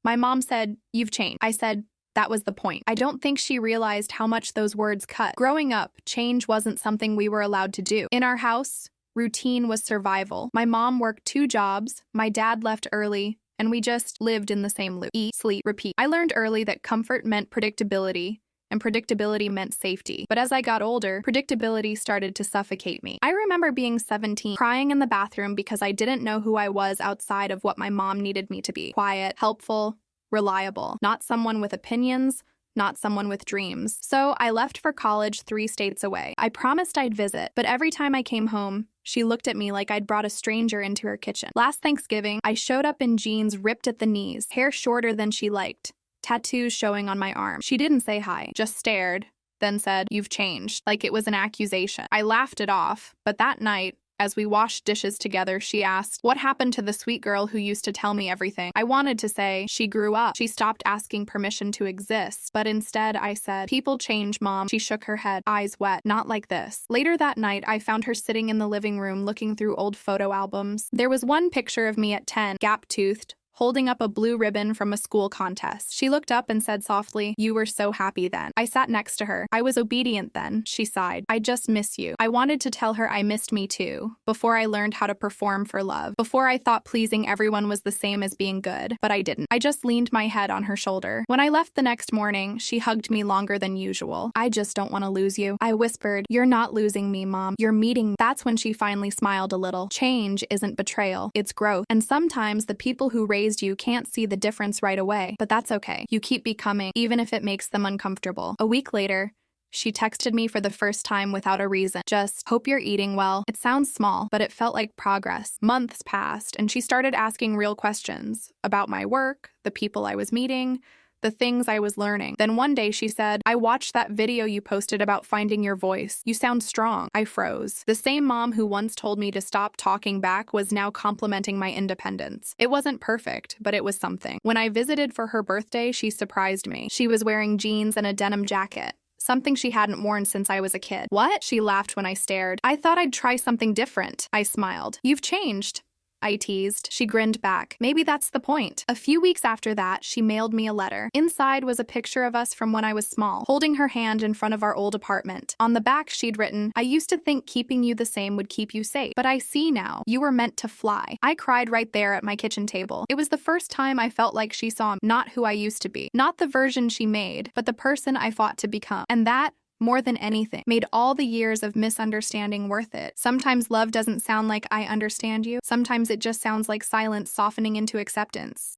My mom said, "You've changed." I said, "That was the point." I don't think she realized how much those words cut. Growing up, change wasn't something we were allowed to do. In our house, routine was survival. My mom worked 2 jobs, my dad left early, and we just lived in the same loop. Eat, sleep, repeat. I learned early that comfort meant predictability, and predictability meant safety. But as I got older, predictability started to suffocate me. I remember being 17, crying in the bathroom because I didn't know who I was outside of what my mom needed me to be. Quiet, helpful, reliable. Not someone with opinions, not someone with dreams. So I left for college 3 states away. I promised I'd visit, but every time I came home, she looked at me like I'd brought a stranger into her kitchen. Last Thanksgiving, I showed up in jeans ripped at the knees, hair shorter than she liked, tattoos showing on my arm. She didn't say hi, just stared, then said, "You've changed," like it was an accusation. I laughed it off, but that night, as we washed dishes together, she asked, "What happened to the sweet girl who used to tell me everything?" I wanted to say, "She grew up. She stopped asking permission to exist." But instead, I said, "People change, Mom." She shook her head, eyes wet. "Not like this." Later that night, I found her sitting in the living room looking through old photo albums. There was one picture of me at 10, gap-toothed, holding up a blue ribbon from a school contest. She looked up and said softly, "You were so happy then." I sat next to her. "I was obedient then," she sighed. "I just miss you." I wanted to tell her I missed me too, before I learned how to perform for love, before I thought pleasing everyone was the same as being good, but I didn't. I just leaned my head on her shoulder. When I left the next morning, she hugged me longer than usual. "I just don't want to lose you." I whispered, "You're not losing me, Mom. You're meeting me." That's when she finally smiled a little. Change isn't betrayal, it's growth. And sometimes the people who raised you can't see the difference right away, but that's okay. You keep becoming, even if it makes them uncomfortable. A week later, she texted me for the first time without a reason. Just, "Hope you're eating well." It sounds small, but it felt like progress. Months passed, and she started asking real questions about my work, the people I was meeting, the things I was learning. Then one day she said, "I watched that video you posted about finding your voice. You sound strong." I froze. The same mom who once told me to stop talking back was now complimenting my independence. It wasn't perfect, but it was something. When I visited for her birthday, she surprised me. She was wearing jeans and a denim jacket, something she hadn't worn since I was a kid. "What?" She laughed when I stared. "I thought I'd try something different." I smiled. "You've changed," I teased. She grinned back. "Maybe that's the point." A few weeks after that, she mailed me a letter. Inside was a picture of us from when I was small, holding her hand in front of our old apartment. On the back, she'd written, "I used to think keeping you the same would keep you safe, but I see now. You were meant to fly." I cried right there at my kitchen table. It was the first time I felt like she saw not who I used to be, not the version she made, but the person I fought to become. And that, more than anything, made all the years of misunderstanding worth it. Sometimes love doesn't sound like "I understand you." Sometimes it just sounds like silence softening into acceptance.